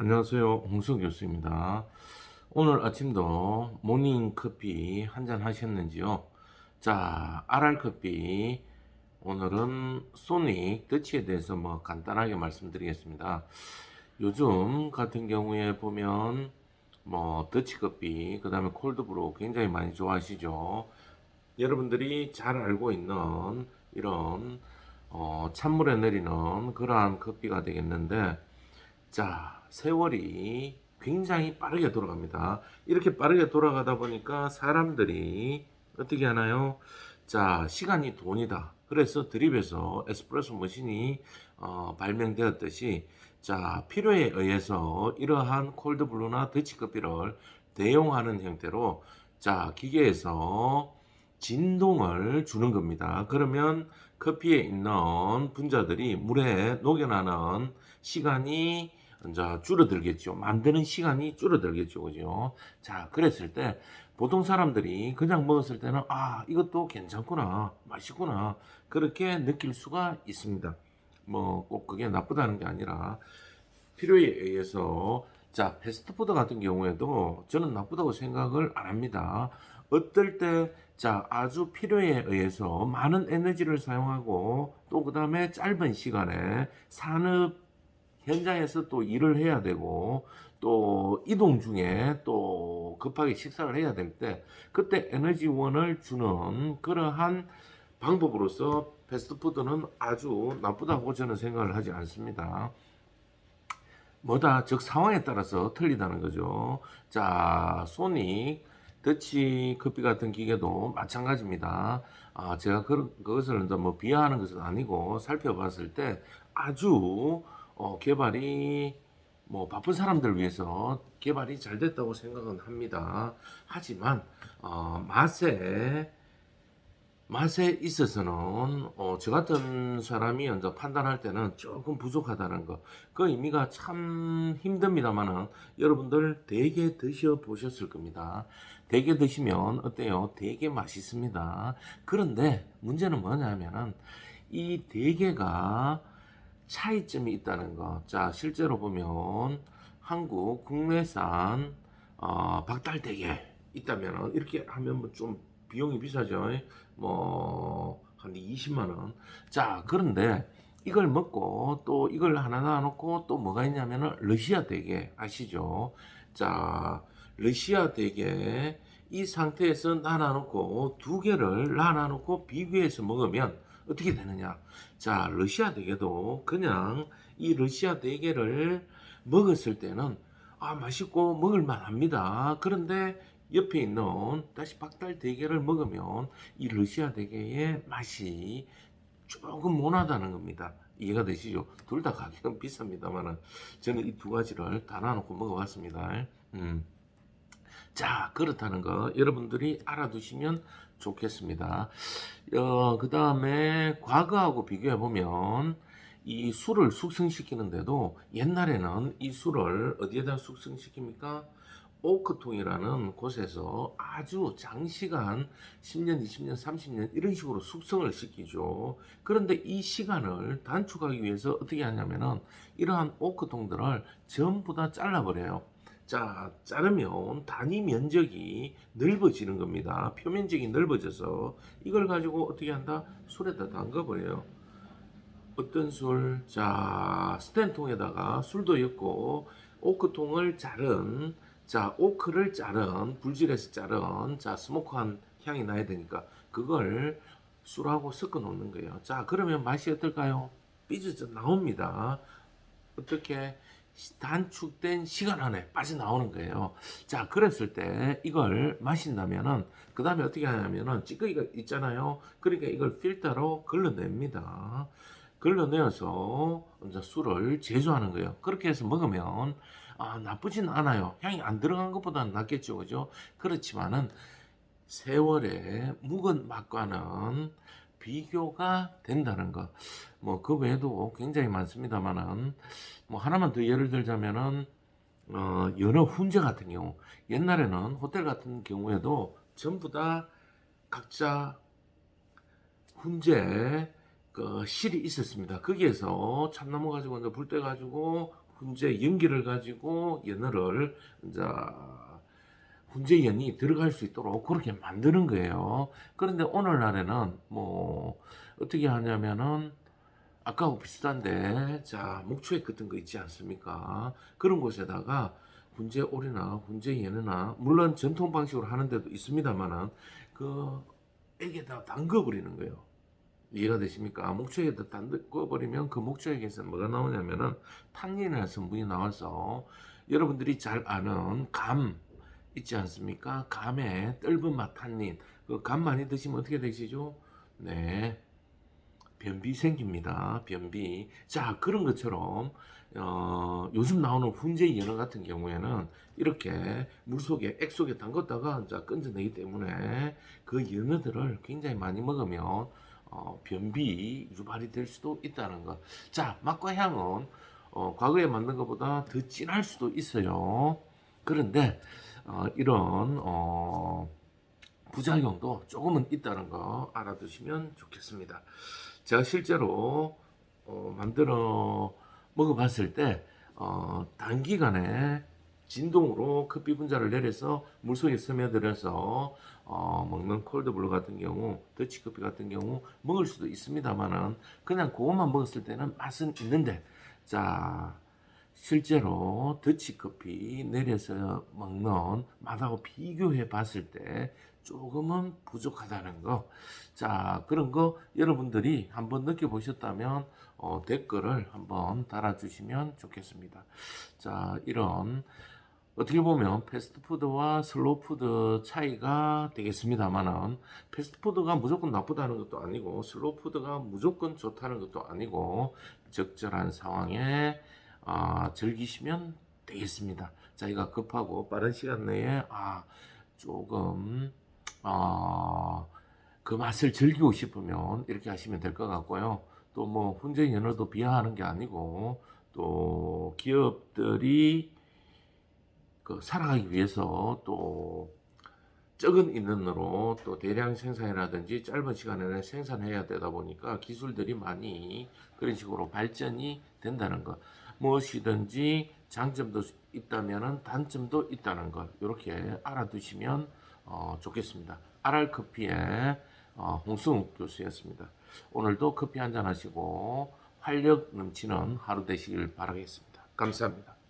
안녕하세요. 홍석 교수입니다. 오늘 아침도 모닝 커피 한잔 하셨는지요? 자, RR 커피. 오늘은 소닉 더치에 대해서 간단하게 말씀드리겠습니다. 요즘 같은 경우에 보면 더치 커피, 그 다음에 콜드브루 굉장히 많이 좋아하시죠? 여러분들이 잘 알고 있는 이런 찬물에 내리는 그러한 커피가 되겠는데, 자, 세월이 굉장히 빠르게 돌아갑니다. 이렇게 빠르게 돌아가다 보니까 사람들이 어떻게 하나요? 자, 시간이 돈이다. 그래서 드립에서 에스프레소 머신이 발명되었듯이, 자, 필요에 의해서 이러한 콜드블루나 더치커피를 대용하는 형태로, 자, 기계에서 진동을 주는 겁니다. 그러면 커피에 있는 분자들이 물에 녹여나는 시간이 이제 줄어들겠죠. 만드는 시간이 줄어들겠죠. 그죠? 자, 그랬을 때 보통 사람들이 그냥 먹었을 때는 이것도 괜찮구나. 맛있구나. 그렇게 느낄 수가 있습니다. 꼭 그게 나쁘다는 게 아니라 필요에 의해서, 자, 패스트푸드 같은 경우에도 저는 나쁘다고 생각을 안 합니다. 어떨 때, 자, 아주 필요에 의해서 많은 에너지를 사용하고 또 그 다음에 짧은 시간에 산업 현장에서 또 일을 해야 되고 또 이동 중에 또 급하게 식사를 해야 될 때 그때 에너지원을 주는 그러한 방법으로서 패스트푸드는 아주 나쁘다고 저는 생각을 하지 않습니다. 뭐다 즉 상황에 따라서 틀리다는 거죠. 자, 소닉 더치 커피 같은 기계도 마찬가지입니다. 제가 그것을 이제 비하하는 것은 아니고 살펴봤을 때 아주 개발이 바쁜 사람들 위해서 개발이 잘 됐다고 생각은 합니다. 하지만 맛에 있어서는 저 같은 사람이 먼저 판단할 때는 조금 부족하다는 거. 그 의미가 참 힘듭니다만은 여러분들 되게 드셔 보셨을 겁니다. 되게 드시면 어때요? 되게 맛있습니다. 그런데 문제는 뭐냐면은 이 대게가 차이점이 있다는 거. 자, 실제로 보면 한국 국내산 박달대게 있다면 이렇게 하면 좀 비용이 비싸죠. 한 20만 원. 자, 그런데 이걸 먹고 또 이걸 하나 놔놓고 또 뭐가 있냐면은 러시아 대게 아시죠? 자, 러시아 대게 이 상태에서 놔놓고 두 개를 놔놓고 비교해서 먹으면 어떻게 되느냐? 자, 러시아 대게도 그냥 이 러시아 대게를 먹었을 때는 맛있고 먹을만 합니다. 그런데 옆에 있는 다시 박달 대게를 먹으면 이 러시아 대게의 맛이 조금 모나다는 겁니다. 이해가 되시죠? 둘 다 가격은 비쌉니다만 저는 이 두 가지를 다 나눠놓고 먹어봤습니다. 자, 그렇다는 거 여러분들이 알아두시면 좋겠습니다. 그 다음에 과거하고 비교해 보면 이 술을 숙성시키는데도 옛날에는 이 술을 어디에다 숙성시킵니까? 오크통이라는 곳에서 아주 장시간 10년, 20년, 30년 이런 식으로 숙성을 시키죠. 그런데 이 시간을 단축하기 위해서 어떻게 하냐면은 이러한 오크통들을 전부 다 잘라버려요. 자, 자르면 단위 면적이 넓어지는 겁니다. 표면적이 넓어져서 이걸 가지고 어떻게 한다? 술에다 담가버려요. 어떤 술? 자, 스텐통에다가 술도 였고 오크통을 자른, 자, 오크를 자른, 불질에서 자른, 자, 스모크한 향이 나야 되니까 그걸 술하고 섞어 놓는 거예요. 자, 그러면 맛이 어떨까요? 삐져져 나옵니다. 어떻게? 단축된 시간 안에 빠져나오는 거예요. 자, 그랬을 때 이걸 마신다면은 그 다음에 어떻게 하냐면은 찌꺼기가 있잖아요. 그러니까 이걸 필터로 걸러냅니다. 걸러내어서 이제 술을 제조하는 거예요. 그렇게 해서 먹으면 나쁘진 않아요. 향이 안 들어간 것보다는 낫겠죠, 그죠? 그렇지만은 세월의 묵은 맛과는 비교가 된다는 것. 그 외에도 굉장히 많습니다만은, 하나만 더 예를 들자면은, 연어 훈제 같은 경우. 옛날에는 호텔 같은 경우에도 전부 다 각자 훈제 그 실이 있었습니다. 거기에서 참나무 가지고 이제 불 때 가지고 훈제 연기를 가지고 연어를 이제 훈제연이 들어갈 수 있도록 그렇게 만드는 거예요. 그런데 오늘날에는 뭐 어떻게 하냐면은 아까하고 비슷한데 자 목초액 같은 거 있지 않습니까? 그런 곳에다가 훈제오리나 훈제연어나 물론 전통 방식으로 하는 데도 있습니다만은 그 액에다 담궈 버리는 거예요. 이해가 되십니까? 목초액에다 담궈 버리면 그 목초액에서 뭐가 나오냐면은 탄닌이라는 성분이 나와서 여러분들이 잘 아는 감 있지 않습니까? 감의 떫은 맛 탄닌. 그 감 많이 드시면 어떻게 되시죠? 네. 변비 생깁니다. 변비. 자, 그런 것처럼 요즘 나오는 훈제 연어 같은 경우에는 이렇게 물 속에 액 속에 담갔다가 이제 건져내기 때문에 그 연어들을 굉장히 많이 먹으면 변비 유발이 될 수도 있다는 것. 자, 맛과 향은 과거에 만든 것보다 더 진할 수도 있어요. 그런데 이런 부작용도 조금은 있다는 거 알아두시면 좋겠습니다. 제가 실제로 만들어 먹어봤을 때 단기간에 진동으로 커피 분자를 내려서 물속에 스며들어서 먹는 콜드블루 같은 경우, 더치커피 같은 경우 먹을 수도 있습니다만은 그냥 그것만 먹었을 때는 맛은 있는데 자 실제로 더치커피 내려서 먹는 맛하고 비교해 봤을 때 조금은 부족하다는 거. 자, 그런 거 여러분들이 한번 느껴보셨다면 댓글을 한번 달아주시면 좋겠습니다. 자, 이런 어떻게 보면 패스트푸드와 슬로우푸드 차이가 되겠습니다만은 패스트푸드가 무조건 나쁘다는 것도 아니고 슬로우푸드가 무조건 좋다는 것도 아니고 적절한 상황에 즐기시면 되겠습니다. 자기가 급하고 빠른 시간 내에 조금 그 맛을 즐기고 싶으면 이렇게 하시면 될 것 같고요. 또 뭐 훈제 연어도 비하하는 게 아니고 또 기업들이 그 살아가기 위해서 또 적은 인원으로 또 대량 생산이라든지 짧은 시간 내에 생산해야 되다 보니까 기술들이 많이 그런 식으로 발전이 된다는 것. 무엇이든지 장점도 있다면 단점도 있다는 것. 이렇게 알아두시면 좋겠습니다. RR커피의 홍승욱 교수였습니다. 오늘도 커피 한잔 하시고 활력 넘치는 하루 되시길 바라겠습니다. 감사합니다.